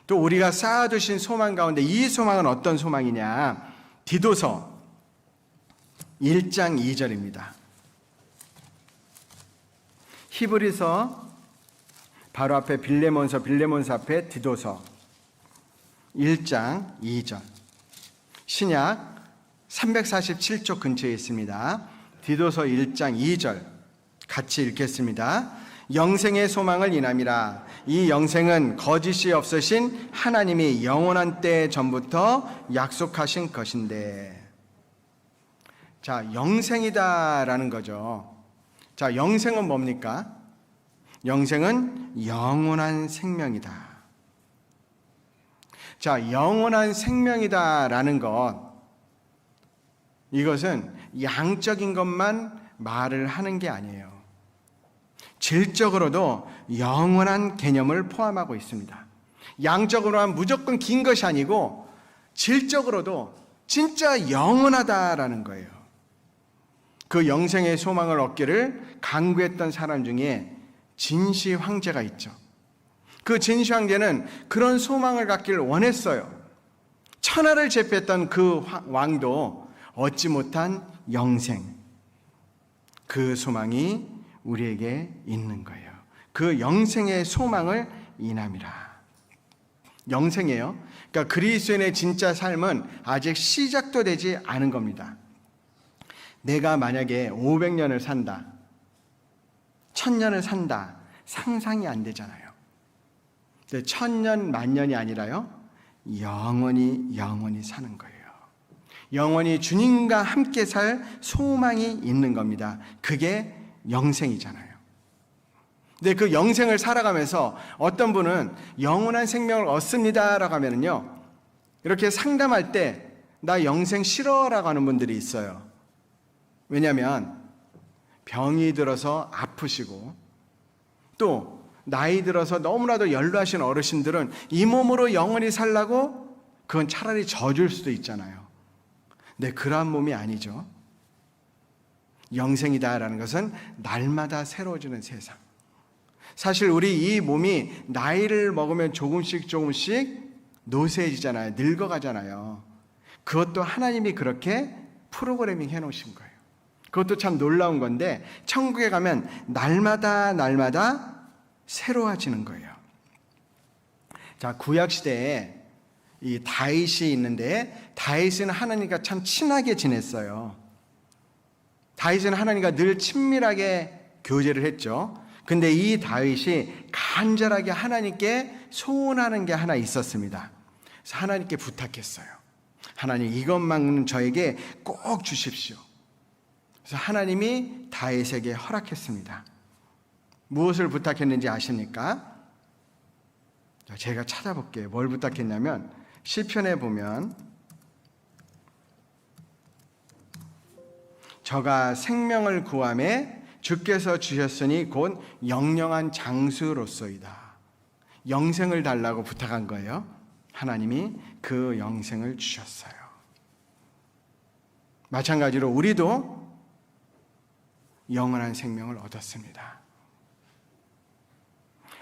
또 우리가 쌓아두신 소망 가운데 이 소망은 어떤 소망이냐? 디도서 1장 2절입니다. 히브리서 바로 앞에 빌레몬서 앞에 디도서 1장 2절. 신약 347쪽 근처에 있습니다. 디도서 1장 2절 같이 읽겠습니다. 영생의 소망을 인함이라. 이 영생은 거짓이 없으신 하나님이 영원한 때 전부터 약속하신 것인데. 자, 영생이다라는 거죠. 자, 영생은 뭡니까? 영생은 영원한 생명이다. 자, 영원한 생명이다라는 것, 이것은 양적인 것만 말을 하는 게 아니에요. 질적으로도 영원한 개념을 포함하고 있습니다. 양적으로만 무조건 긴 것이 아니고 질적으로도 진짜 영원하다라는 거예요. 그 영생의 소망을 얻기를 간구했던 사람 중에 진시 황제가 있죠. 그 진시 황제는 그런 소망을 갖기를 원했어요. 천하를 제패했던 그 왕도 얻지 못한 영생, 그 소망이 우리에게 있는 거예요. 그 영생의 소망을 인함이라. 영생이에요. 그러니까 그리스도인의 진짜 삶은 아직 시작도 되지 않은 겁니다. 내가 만약에 500년을 산다, 1000년을 산다, 상상이 안 되잖아요. 근데 1000년, 만년이 아니라요, 영원히 사는 거예요. 영원히 주님과 함께 살 소망이 있는 겁니다. 그게 영생이잖아요. 근데 그 영생을 살아가면서 어떤 분은 영원한 생명을 얻습니다라고 하면은요, 이렇게 상담할 때 나 영생 싫어라고 하는 분들이 있어요. 왜냐하면 병이 들어서 아프시고 또 나이 들어서 너무나도 연로하신 어르신들은 이 몸으로 영원히 살라고 그건 차라리 져줄 수도 있잖아요. 근데 그러한 몸이 아니죠. 영생이다라는 것은 날마다 새로워지는 세상. 사실 우리 이 몸이 나이를 먹으면 조금씩 노쇠해지잖아요. 늙어가잖아요. 그것도 하나님이 그렇게 프로그래밍 해놓으신 거예요. 그것도 참 놀라운 건데 천국에 가면 날마다 새로워지는 거예요. 자, 구약시대에 이 다윗이 있는데 다윗은 하나님과 참 친하게 지냈어요. 다윗은 하나님과 늘 친밀하게 교제를 했죠. 근데 이 다윗이 간절하게 하나님께 소원하는 게 하나 있었습니다. 그래서 하나님께 부탁했어요. 하나님, 이것만은 저에게 꼭 주십시오. 그래서 하나님이 다윗에게 허락했습니다. 무엇을 부탁했는지 아십니까? 제가 찾아볼게요. 뭘 부탁했냐면 시편에 보면 저가 생명을 구하매 주께서 주셨으니 곧 영영한 장수로소이다. 영생을 달라고 부탁한 거예요. 하나님이 그 영생을 주셨어요. 마찬가지로 우리도 영원한 생명을 얻었습니다.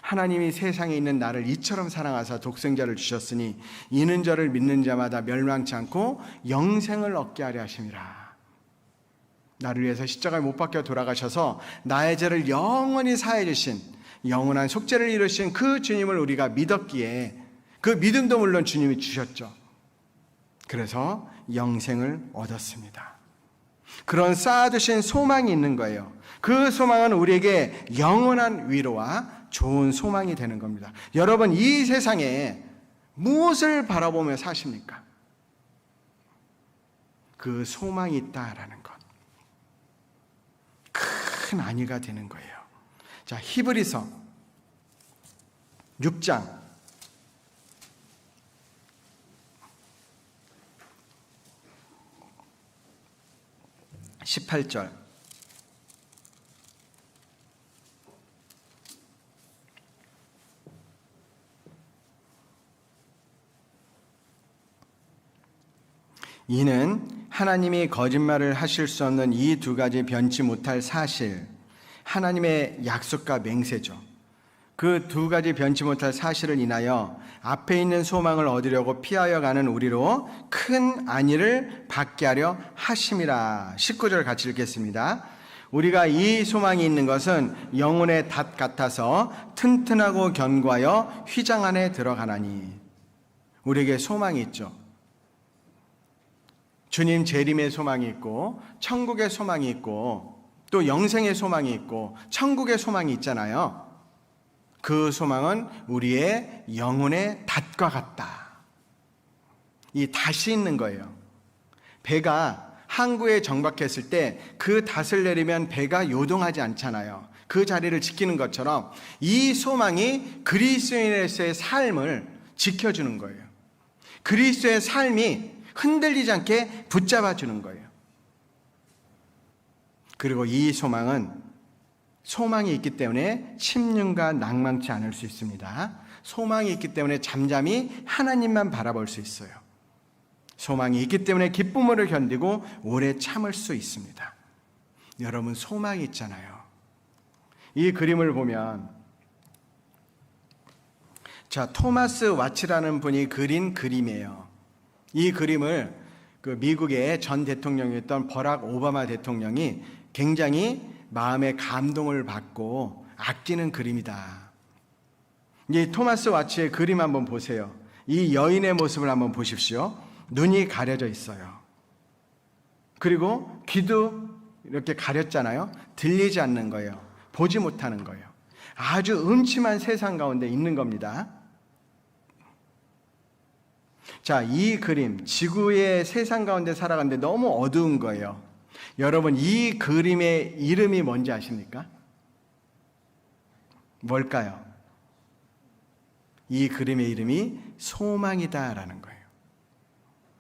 하나님이 세상에 있는 나를 이처럼 사랑하사 독생자를 주셨으니 이는 저를 믿는 자마다 멸망치 않고 영생을 얻게 하려 하심이라. 나를 위해서 십자가에 못 박혀 돌아가셔서 나의 죄를 영원히 사해 주신, 영원한 속죄를 이루신 그 주님을 우리가 믿었기에 그 믿음도 물론 주님이 주셨죠. 그래서 영생을 얻었습니다. 그런 쌓아두신 소망이 있는 거예요. 그 소망은 우리에게 영원한 위로와 좋은 소망이 되는 겁니다. 여러분, 이 세상에 무엇을 바라보며 사십니까? 그 소망이 있다라는 것. 큰 안위가 되는 거예요. 자, 히브리서 6장 18절. 이는 하나님이 거짓말을 하실 수 없는 이 두 가지 변치 못할 사실, 하나님의 약속과 맹세죠. 그 두 가지 변치 못할 사실을 인하여 앞에 있는 소망을 얻으려고 피하여 가는 우리로 큰 안위를 받게 하려 하심이라. 19절 같이 읽겠습니다. 우리가 이 소망이 있는 것은 영혼의 닷 같아서 튼튼하고 견고하여 휘장 안에 들어가나니. 우리에게 소망이 있죠. 주님 재림의 소망이 있고 천국의 소망이 있고 또 영생의 소망이 있고 천국의 소망이 있잖아요. 그 소망은 우리의 영혼의 닷과 같다. 이 닷이 있는 거예요. 배가 항구에 정박했을 때 그 닷을 내리면 배가 요동하지 않잖아요. 그 자리를 지키는 것처럼 이 소망이 그리스도인의 삶을 지켜주는 거예요. 그리스도의 삶이 흔들리지 않게 붙잡아주는 거예요. 그리고 이 소망이 있기 때문에 심령과 낭망치 않을 수 있습니다. 소망이 있기 때문에 잠잠히 하나님만 바라볼 수 있어요. 소망이 있기 때문에 기쁨을 견디고 오래 참을 수 있습니다. 여러분, 소망이 있잖아요. 이 그림을 보면, 토마스 와츠라는 분이 그린 그림이에요. 이 그림을 미국의 전 대통령이었던 버락 오바마 대통령이 굉장히 마음의 감동을 받고 아끼는 그림이다. 이 토마스 와츠의 그림 한번 보세요. 이 여인의 모습을 한번 보십시오. 눈이 가려져 있어요. 그리고 귀도 이렇게 가렸잖아요. 들리지 않는 거예요. 보지 못하는 거예요. 아주 음침한 세상 가운데 있는 겁니다. 이 그림, 지구의 세상 가운데 살아가는데 너무 어두운 거예요. 여러분, 이 그림의 이름이 뭔지 아십니까? 뭘까요? 이 그림의 이름이 소망이다라는 거예요.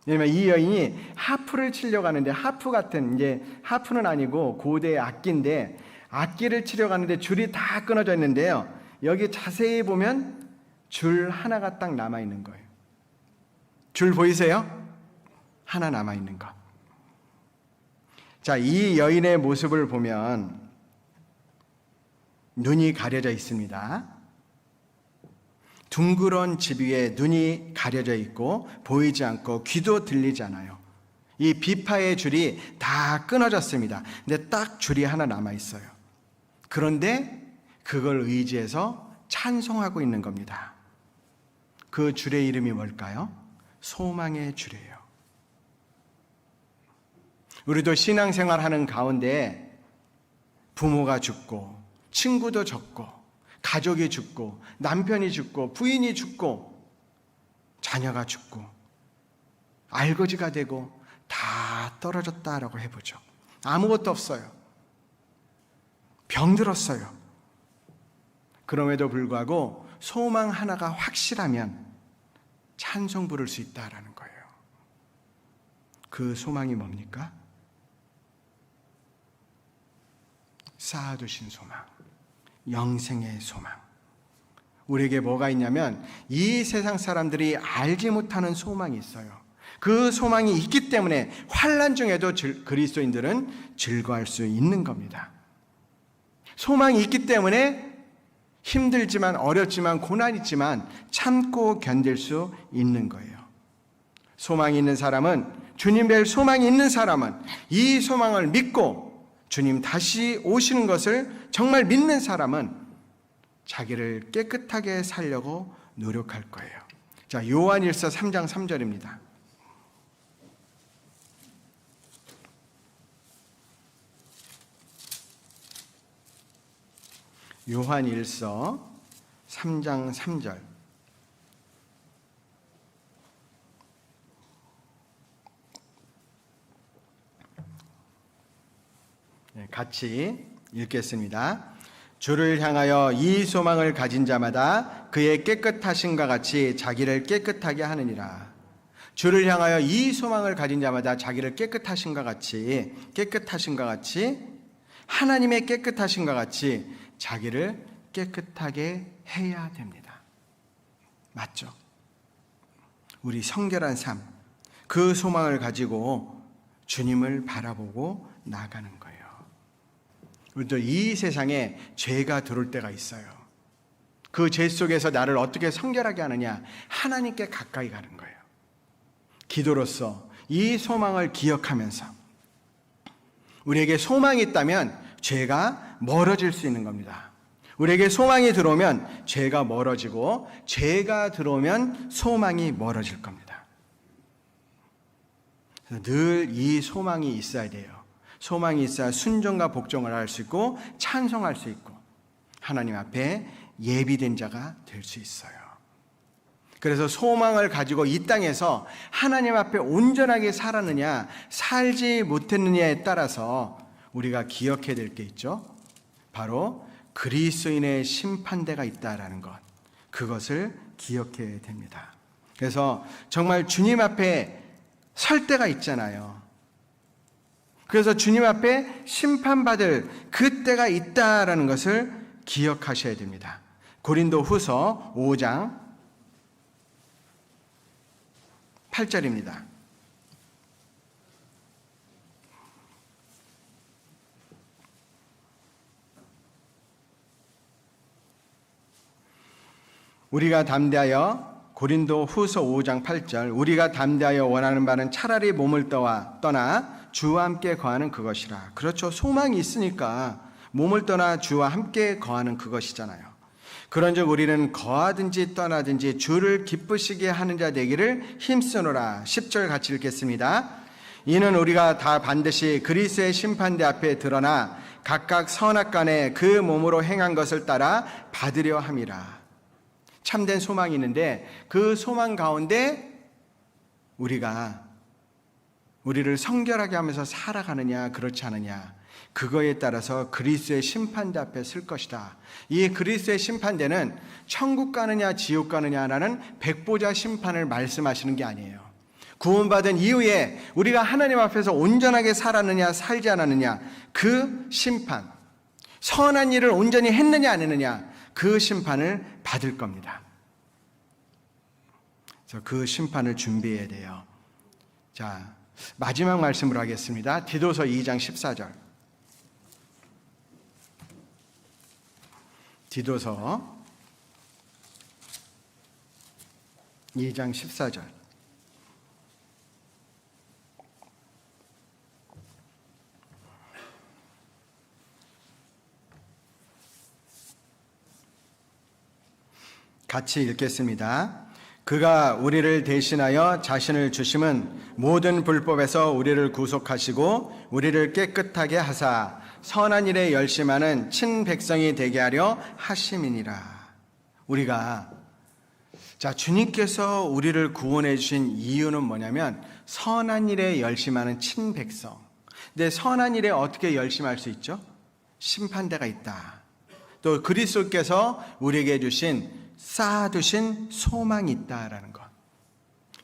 왜냐면 이 여인이 하프를 치려고 하는데, 하프 같은, 이제 하프는 아니고 고대의 악기인데, 악기를 치려고 하는데 줄이 다 끊어져 있는데요. 여기 자세히 보면 줄 하나가 딱 남아있는 거예요. 줄 보이세요? 하나 남아있는 것. 이 여인의 모습을 보면 눈이 가려져 있습니다. 둥그런 집 위에 눈이 가려져 있고 보이지 않고 귀도 들리지 않아요. 이 비파의 줄이 다 끊어졌습니다. 근데 딱 줄이 하나 남아있어요. 그런데 그걸 의지해서 찬송하고 있는 겁니다. 그 줄의 이름이 뭘까요? 소망의 줄이에요. 우리도 신앙생활 하는 가운데 부모가 죽고 친구도 죽고 가족이 죽고 남편이 죽고 부인이 죽고 자녀가 죽고 알거지가 되고 다 떨어졌다라고 해보죠. 아무것도 없어요. 병들었어요. 그럼에도 불구하고 소망 하나가 확실하면 찬송 부를 수 있다라는 거예요. 그 소망이 뭡니까? 쌓아두신 소망, 영생의 소망. 우리에게 뭐가 있냐면 이 세상 사람들이 알지 못하는 소망이 있어요. 그 소망이 있기 때문에 환난 중에도 그리스도인들은 즐거워할 수 있는 겁니다. 소망이 있기 때문에 힘들지만 어렵지만 고난 있지만 참고 견딜 수 있는 거예요. 소망이 있는 사람은, 주님 뵐 소망이 있는 사람은 이 소망을 믿고 주님 다시 오시는 것을 정말 믿는 사람은 자기를 깨끗하게 살려고 노력할 거예요. 요한일서 3장 3절입니다. 요한일서 3장 3절. 같이 읽겠습니다. 주를 향하여 이 소망을 가진 자마다 그의 깨끗하심과 같이 자기를 깨끗하게 하느니라. 주를 향하여 이 소망을 가진 자마다 자기를 깨끗하심과 같이 하나님의 깨끗하심과 같이 자기를 깨끗하게 해야 됩니다. 맞죠? 우리 성결한 삶, 그 소망을 가지고 주님을 바라보고 나가는 거예요. 우리도 이 세상에 죄가 들어올 때가 있어요. 그 죄 속에서 나를 어떻게 성결하게 하느냐? 하나님께 가까이 가는 거예요. 기도로서 이 소망을 기억하면서 우리에게 소망이 있다면 죄가 멀어질 수 있는 겁니다. 우리에게 소망이 들어오면 죄가 멀어지고 죄가 들어오면 소망이 멀어질 겁니다. 늘 이 소망이 있어야 돼요. 소망이 있어야 순종과 복종을 할 수 있고 찬송할 수 있고 하나님 앞에 예비된 자가 될 수 있어요. 그래서 소망을 가지고 이 땅에서 하나님 앞에 온전하게 살았느냐 살지 못했느냐에 따라서 우리가 기억해야 될 게 있죠. 바로 그리스도인의 심판대가 있다라는 것, 그것을 기억해야 됩니다. 그래서 정말 주님 앞에 설 때가 있잖아요. 그래서 주님 앞에 심판받을 그때가 있다라는 것을 기억하셔야 됩니다. 고린도 후서 5장 8절입니다. 우리가 담대하여 고린도 후서 5장 8절 우리가 담대하여 원하는 바는 차라리 몸을 떠나 주와 함께 거하는 그것이라. 그렇죠. 소망이 있으니까 몸을 떠나 주와 함께 거하는 그것이잖아요. 그런즉 우리는 거하든지 떠나든지 주를 기쁘시게 하는 자 되기를 힘쓰노라. 10절 같이 읽겠습니다. 이는 우리가 다 반드시 그리스도의 심판대 앞에 드러나 각각 선악간에 그 몸으로 행한 것을 따라 받으려 함이라. 참된 소망이 있는데 그 소망 가운데 우리를 성결하게 하면서 살아가느냐 그렇지 않느냐, 그거에 따라서 그리스도의 심판대 앞에 설 것이다. 이 그리스도의 심판대는 천국 가느냐 지옥 가느냐라는 백보자 심판을 말씀하시는 게 아니에요. 구원받은 이후에 우리가 하나님 앞에서 온전하게 살았느냐 살지 않았느냐, 그 심판, 선한 일을 온전히 했느냐 안 했느냐, 그 심판을 받을 겁니다. 그래서 그 심판을 준비해야 돼요. 자, 마지막 말씀으로 하겠습니다. 디도서 2장 14절. 디도서 2장 14절. 같이 읽겠습니다. 그가 우리를 대신하여 자신을 주심은 모든 불법에서 우리를 구속하시고 우리를 깨끗하게 하사 선한 일에 열심하는 친백성이 되게 하려 하심이니라. 주님께서 우리를 구원해 주신 이유는 뭐냐면 선한 일에 열심하는 친백성. 근데 선한 일에 어떻게 열심할 수 있죠? 심판대가 있다. 또 그리스도께서 우리에게 주신 쌓아두신 소망이 있다라는 것,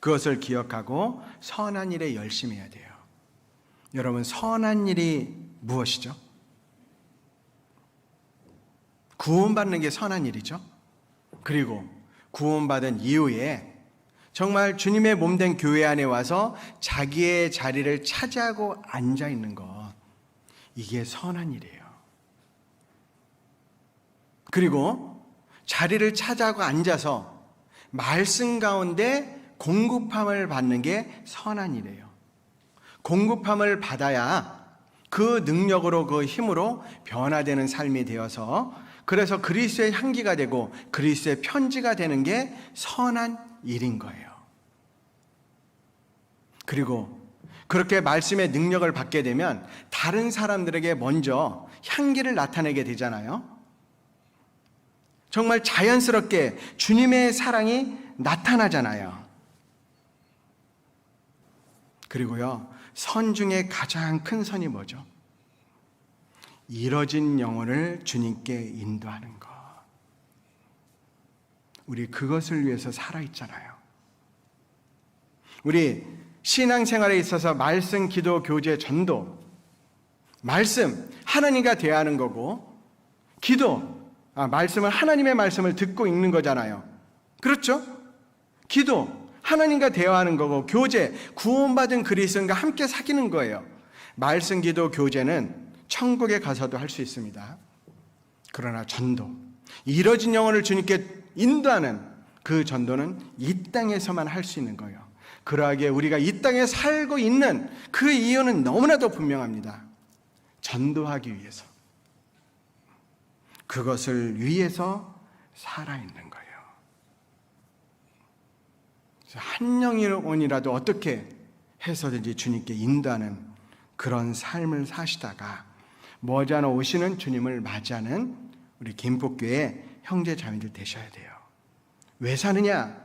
그것을 기억하고 선한 일에 열심히 해야 돼요. 여러분, 선한 일이 무엇이죠? 구원받는 게 선한 일이죠. 그리고 구원받은 이후에 정말 주님의 몸된 교회 안에 와서 자기의 자리를 차지하고 앉아있는 것, 이게 선한 일이에요. 그리고 자리를 차지하고 앉아서 말씀 가운데 공급함을 받는 게 선한 일이에요. 공급함을 받아야 그 능력으로, 그 힘으로 변화되는 삶이 되어서, 그래서 그리스도의 향기가 되고 그리스도의 편지가 되는 게 선한 일인 거예요. 그리고 그렇게 말씀의 능력을 받게 되면 다른 사람들에게 먼저 향기를 나타내게 되잖아요. 정말 자연스럽게 주님의 사랑이 나타나잖아요. 그리고요, 선 중에 가장 큰 선이 뭐죠? 잃어진 영혼을 주님께 인도하는 것. 우리 그것을 위해서 살아있잖아요. 우리 신앙생활에 있어서 말씀, 기도, 교제, 전도, 말씀, 하나님과 대화하는 거고, 기도, 말씀을, 하나님의 말씀을 듣고 읽는 거잖아요. 그렇죠? 기도, 하나님과 대화하는 거고, 교제, 구원받은 그리스도인과 함께 사귀는 거예요. 말씀, 기도, 교제는 천국에 가서도 할 수 있습니다. 그러나 전도, 이뤄진 영혼을 주님께 인도하는 그 전도는 이 땅에서만 할 수 있는 거예요. 그러하기에 우리가 이 땅에 살고 있는 그 이유는 너무나도 분명합니다. 전도하기 위해서. 그것을 위해서 살아있는 거예요. 한 영혼이라도 어떻게 해서든지 주님께 인도하는 그런 삶을 사시다가 머지않아 오시는 주님을 맞이하는 우리 김포교회 형제 자매들 되셔야 돼요. 왜 사느냐?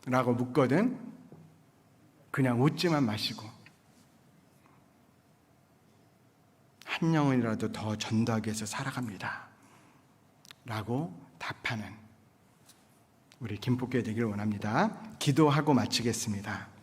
라고 묻거든 그냥 웃지만 마시고 한 영혼이라도 더 전도하기 위해서 살아갑니다. 라고 답하는 우리 김포교회 되기를 원합니다. 기도하고 마치겠습니다.